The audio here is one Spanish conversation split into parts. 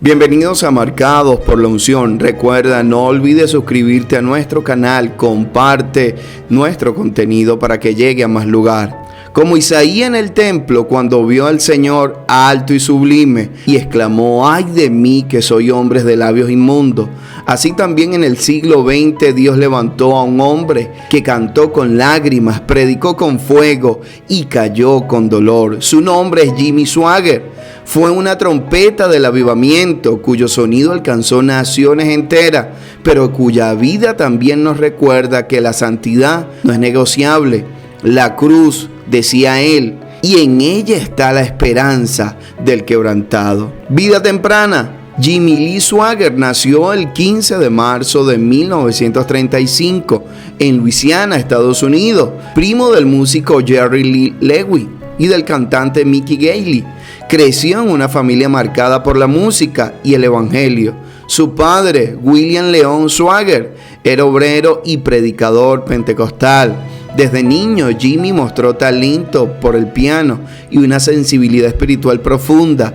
Bienvenidos a Marcados por la Unción. Recuerda, no olvides suscribirte a nuestro canal, comparte nuestro contenido para que llegue a más lugar. Como Isaías en el templo cuando vio al Señor alto y sublime y exclamó: ¡ay de mí que soy hombre de labios inmundos! Así también en el siglo XX Dios levantó a un hombre que cantó con lágrimas, predicó con fuego y cayó con dolor. Su nombre es Jimmy Swaggart. Fue una trompeta del avivamiento cuyo sonido alcanzó naciones enteras, pero cuya vida también nos recuerda que la santidad no es negociable. La cruz, decía él, y en ella está la esperanza del quebrantado. Vida temprana. Jimmy Lee Swaggart nació el 15 de marzo de 1935 en Luisiana, Estados Unidos, primo del músico Jerry Lee Lewis y del cantante Mickey Galley. Creció en una familia marcada por la música y el evangelio. Su padre, William Leon Swaggart, era obrero y predicador pentecostal. Desde niño, Jimmy mostró talento por el piano y una sensibilidad espiritual profunda.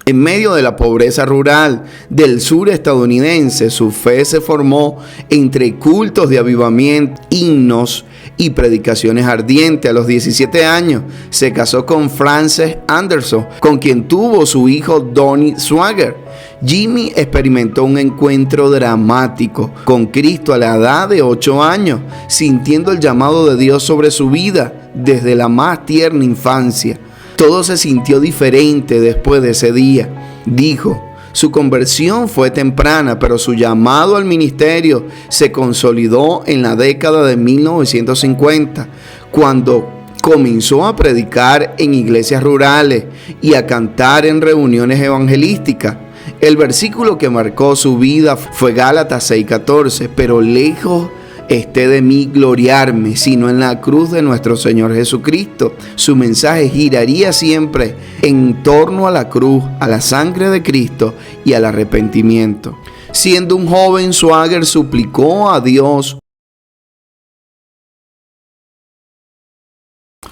En medio de la pobreza rural del sur estadounidense, su fe se formó entre cultos de avivamiento, himnos y predicaciones ardientes. A los 17 años se casó con Frances Anderson, con quien tuvo su hijo Donnie Swaggart. Jimmy experimentó un encuentro dramático con Cristo a la edad de 8 años, sintiendo el llamado de Dios sobre su vida desde la más tierna infancia. Todo se sintió diferente después de ese día. Dijo, su conversión fue temprana, pero su llamado al ministerio se consolidó en la década de 1950, cuando comenzó a predicar en iglesias rurales y a cantar en reuniones evangelísticas. El versículo que marcó su vida fue Gálatas 6:14, pero lejos esté de mí gloriarme, sino en la cruz de nuestro Señor Jesucristo. Su mensaje giraría siempre en torno a la cruz, a la sangre de Cristo y al arrepentimiento. Siendo un joven, Swaggart suplicó a Dios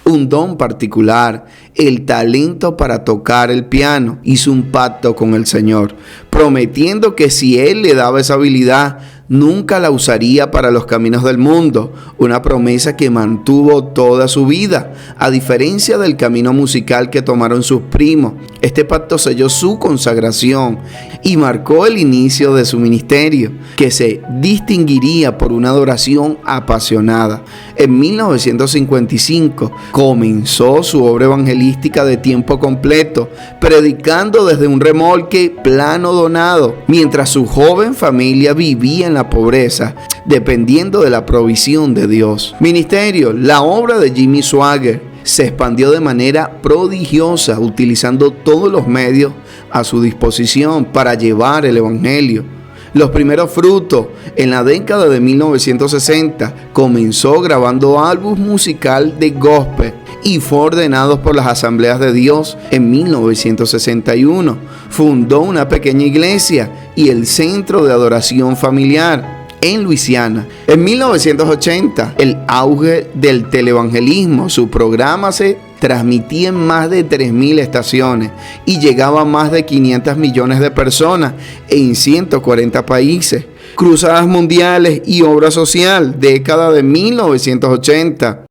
un don particular, el talento para tocar el piano. Hizo un pacto con el Señor, prometiendo que si Él le daba esa habilidad, nunca la usaría para los caminos del mundo, una promesa que mantuvo toda su vida. A diferencia del camino musical que tomaron sus primos, este pacto selló su consagración y marcó el inicio de su ministerio, que se distinguiría por una adoración apasionada. En 1955 comenzó su obra evangelística de tiempo completo, predicando desde un remolque plano donado, mientras su joven familia vivía en la pobreza, dependiendo de la provisión de Dios. Ministerio. La obra de Jimmy Swaggart se expandió de manera prodigiosa, utilizando todos los medios a su disposición para llevar el evangelio. Los primeros frutos. En la década de 1960 comenzó grabando álbum musical de gospel y fue ordenado por las Asambleas de Dios. En 1961 fundó una pequeña iglesia y el Centro de Adoración Familiar en Luisiana. En 1980, el auge del televangelismo. Su programa se transmitía en más de 3.000 estaciones y llegaba a más de 500 millones de personas en 140 países. Cruzadas mundiales y obra social, década de 1980.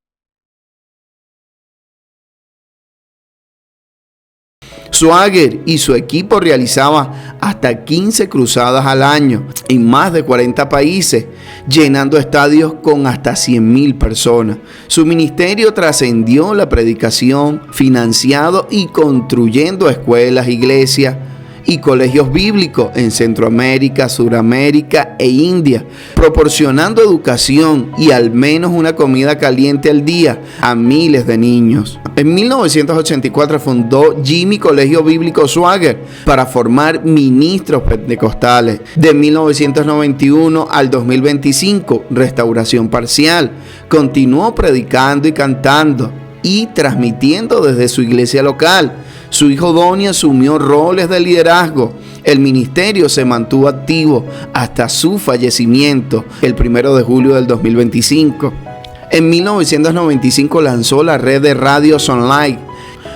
Swaggart y su equipo realizaban hasta 15 cruzadas al año en más de 40 países, llenando estadios con hasta 100.000 personas. Su ministerio trascendió la predicación, financiado y construyendo escuelas, iglesias y colegios bíblicos en Centroamérica, Suramérica e India, proporcionando educación y al menos una comida caliente al día a miles de niños. En 1984 fundó Jimmy Colegio Bíblico Swaggart para formar ministros pentecostales. De 1991 al 2025, restauración parcial. Continuó predicando y cantando y transmitiendo desde su iglesia local. Su hijo Donnie asumió roles de liderazgo. El ministerio se mantuvo activo hasta su fallecimiento el 1 de julio del 2025. En 1995 lanzó la red de radios online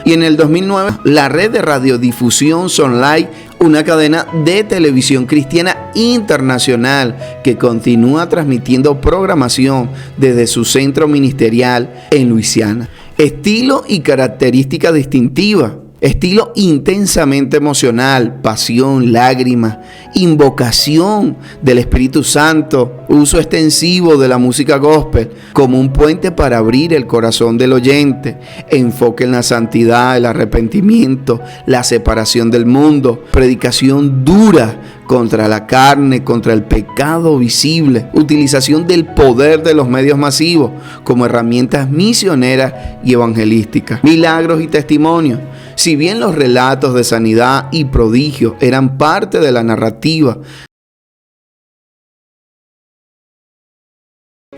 Y en el 2009, la red de radiodifusión Sonlight, una cadena de televisión cristiana internacional que continúa transmitiendo programación desde su centro ministerial en Luisiana. Estilo y características distintivas. Estilo intensamente emocional, pasión, lágrimas, invocación del Espíritu Santo, uso extensivo de la música gospel como un puente para abrir el corazón del oyente, enfoque en la santidad, el arrepentimiento, la separación del mundo, predicación dura contra la carne, contra el pecado visible, utilización del poder de los medios masivos como herramientas misioneras y evangelísticas, milagros y testimonios. Si bien los relatos de sanidad y prodigios eran parte de la narrativa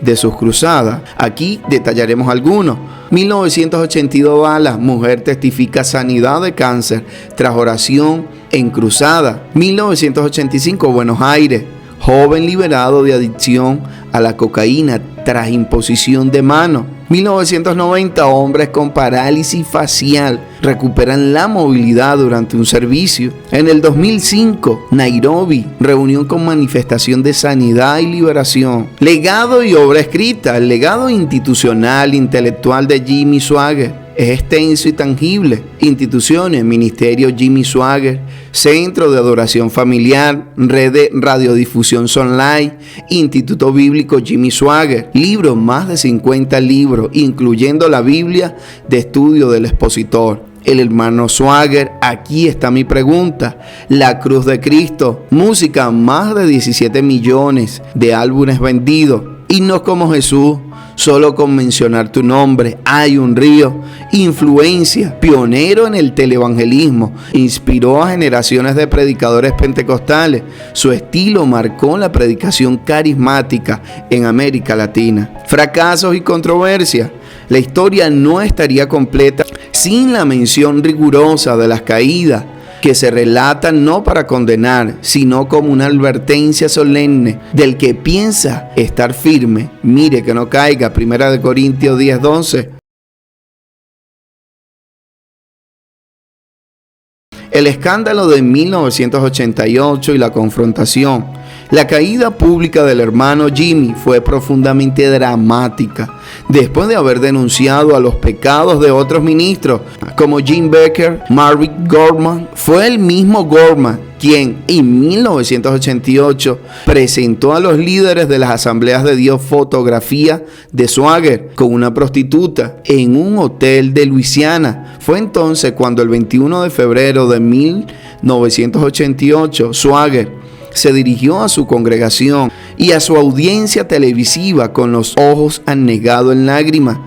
de sus cruzadas, aquí detallaremos algunos. 1982, Dallas, mujer testifica sanidad de cáncer tras oración en cruzada. 1985, Buenos Aires, joven liberado de adicción a la cocaína tras imposición de manos. 1990, hombres con parálisis facial recuperan la movilidad durante un servicio. En el 2005, Nairobi, reunión con manifestación de sanidad y liberación. Legado y obra escrita. El legado institucional, intelectual de Jimmy Swaggart es extenso y tangible. Instituciones: Ministerio Jimmy Swaggart, Centro de Adoración Familiar, Red de Radiodifusión Sonlight, Instituto Bíblico Jimmy Swaggart. Libros: más de 50 libros, incluyendo la Biblia de estudio del expositor. El hermano Swaggart, Aquí está mi pregunta. La cruz de Cristo. Música: más de 17 millones de álbumes vendidos. Himnos como Jesús, Solo con mencionar tu nombre, Hay un río. Influencia: pionero en el televangelismo, inspiró a generaciones de predicadores pentecostales. Su estilo marcó la predicación carismática en América Latina. Fracasos y controversias. La historia no estaría completa sin la mención rigurosa de las caídas, que se relatan no para condenar, sino como una advertencia solemne del que piensa estar firme. Mire que no caiga. 1 Corintios 10:11. El escándalo de 1988 y la confrontación. La caída pública del hermano Jimmy fue profundamente dramática. Después de haber denunciado a los pecados de otros ministros como Jim Bakker, Marvin Gorman, fue el mismo Gorman quien en 1988 presentó a los líderes de las Asambleas de Dios fotografía de Swaggart con una prostituta en un hotel de Luisiana. Fue entonces cuando el 21 de febrero de 1988 Swaggart se dirigió a su congregación y a su audiencia televisiva con los ojos anegados en lágrimas,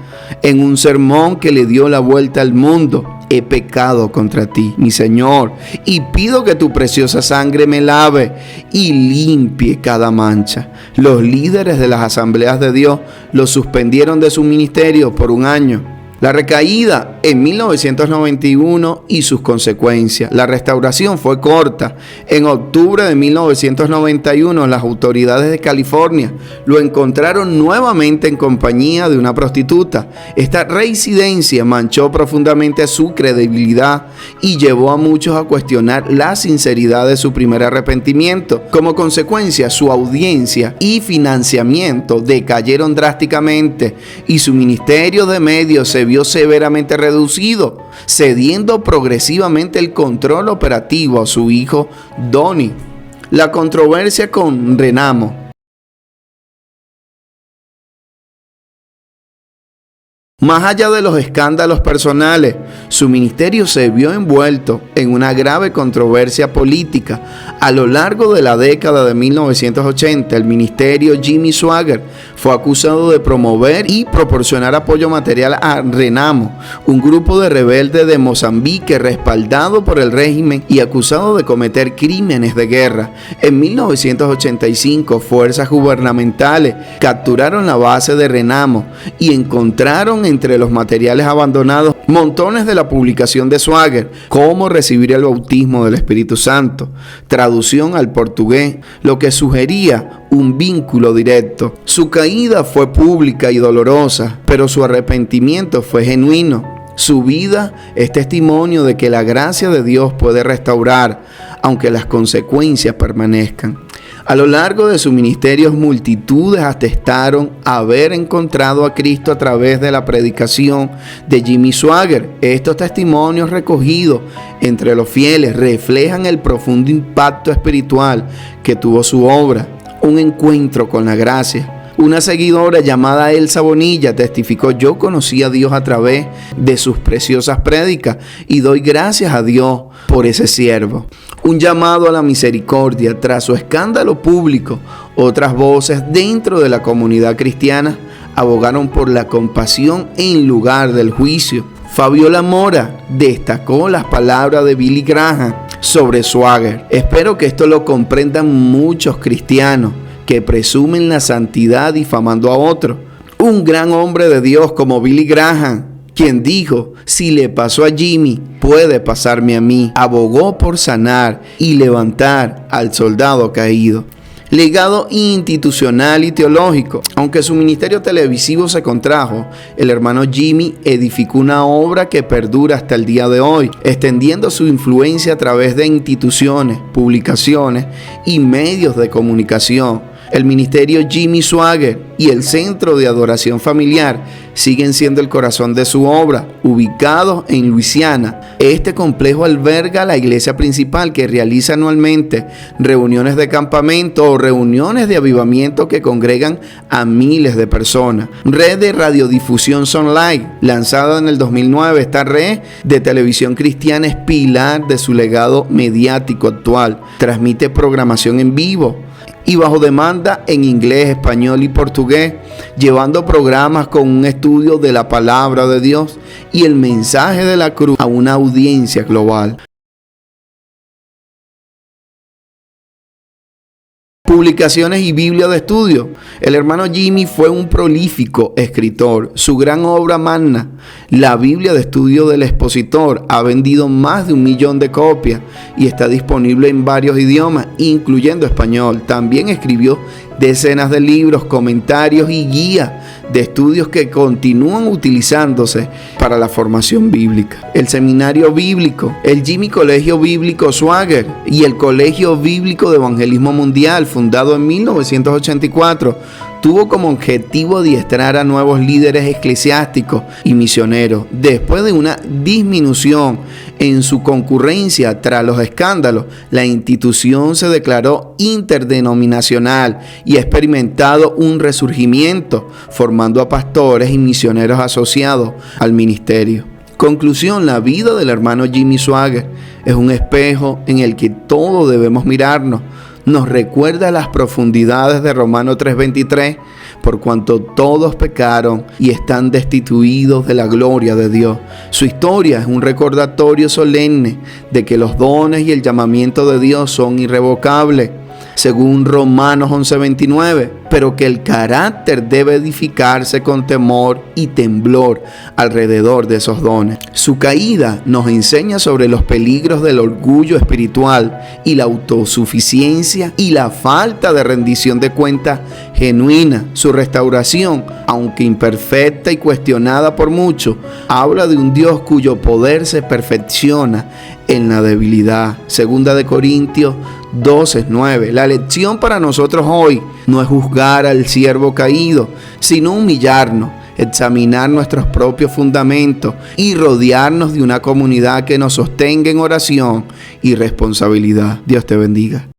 en un sermón que le dio la vuelta al mundo. He pecado contra ti, mi Señor, y pido que tu preciosa sangre me lave y limpie cada mancha. Los líderes de las Asambleas de Dios lo suspendieron de su ministerio por un año. La recaída en 1991 y sus consecuencias. La restauración fue corta. En octubre de 1991, las autoridades de California lo encontraron nuevamente en compañía de una prostituta. Esta reincidencia manchó profundamente su credibilidad y llevó a muchos a cuestionar la sinceridad de su primer arrepentimiento. Como consecuencia, su audiencia y financiamiento decayeron drásticamente y su ministerio de medios se vio severamente reducido, cediendo progresivamente el control operativo a su hijo Donnie. La controversia con Renamo. Más allá de los escándalos personales, su ministerio se vio envuelto en una grave controversia política. A lo largo de la década de 1980, el ministerio Jimmy Swaggart fue acusado de promover y proporcionar apoyo material a Renamo, un grupo de rebeldes de Mozambique respaldado por el régimen y acusado de cometer crímenes de guerra. En 1985, fuerzas gubernamentales capturaron la base de Renamo y encontraron entre los materiales abandonados montones de la publicación de Swaggart, Cómo recibir el bautismo del Espíritu Santo, traducción al portugués, lo que sugería un vínculo directo. Su caída fue pública y dolorosa, pero su arrepentimiento fue genuino. Su vida es testimonio de que la gracia de Dios puede restaurar, aunque las consecuencias permanezcan. A lo largo de su ministerio, multitudes atestaron haber encontrado a Cristo a través de la predicación de Jimmy Swaggart. Estos testimonios recogidos entre los fieles reflejan el profundo impacto espiritual que tuvo su obra, un encuentro con la gracia. Una seguidora llamada Elsa Bonilla testificó: yo conocí a Dios a través de sus preciosas prédicas y doy gracias a Dios por ese siervo. Un llamado a la misericordia. Tras su escándalo público, otras voces dentro de la comunidad cristiana abogaron por la compasión en lugar del juicio. Fabiola Mora destacó las palabras de Billy Graham sobre Swaggart. Espero que esto lo comprendan muchos cristianos que presumen la santidad difamando a otros. Un gran hombre de Dios como Billy Graham, quien dijo: si le pasó a Jimmy, puede pasarme a mí. Abogó por sanar y levantar al soldado caído. Legado institucional y teológico. Aunque su ministerio televisivo se contrajo, el hermano Jimmy edificó una obra que perdura hasta el día de hoy, extendiendo su influencia a través de instituciones, publicaciones y medios de comunicación. El ministerio Jimmy Swaggart y el Centro de Adoración Familiar siguen siendo el corazón de su obra, ubicados en Luisiana. Este complejo alberga la iglesia principal, que realiza anualmente reuniones de campamento o reuniones de avivamiento que congregan a miles de personas. Red de radiodifusión Sunlight, lanzada en el 2009, esta red de televisión cristiana es pilar de su legado mediático actual. Transmite programación en vivo y bajo demanda en inglés, español y portugués, llevando programas con un estudio de la palabra de Dios y el mensaje de la cruz a una audiencia global. Publicaciones y Biblia de estudio. El hermano Jimmy fue un prolífico escritor. Su gran obra magna, la Biblia de estudio del expositor, ha vendido más de 1 millón de copias y está disponible en varios idiomas, incluyendo español. También escribió decenas de libros, comentarios y guías de estudios que continúan utilizándose para la formación bíblica. El Seminario Bíblico, el Jimmy Colegio Bíblico Swaggart y el Colegio Bíblico de Evangelismo Mundial, fundado en 1984, tuvo como objetivo adiestrar a nuevos líderes eclesiásticos y misioneros. Después de una disminución en su concurrencia tras los escándalos, la institución se declaró interdenominacional y ha experimentado un resurgimiento, formando a pastores y misioneros asociados al ministerio. Conclusión: la vida del hermano Jimmy Swaggart es un espejo en el que todos debemos mirarnos. Nos recuerda las profundidades de Romanos 3:23, por cuanto todos pecaron y están destituidos de la gloria de Dios. Su historia es un recordatorio solemne de que los dones y el llamamiento de Dios son irrevocables, según Romanos 11:29, pero que el carácter debe edificarse con temor y temblor alrededor de esos dones. Su caída nos enseña sobre los peligros del orgullo espiritual y la autosuficiencia y la falta de rendición de cuentas genuina. Su restauración, aunque imperfecta y cuestionada por muchos, habla de un Dios cuyo poder se perfecciona en la debilidad. Segunda de Corintios 12:9. La lección para nosotros hoy no es juzgar al siervo caído, sino humillarnos, examinar nuestros propios fundamentos y rodearnos de una comunidad que nos sostenga en oración y responsabilidad. Dios te bendiga.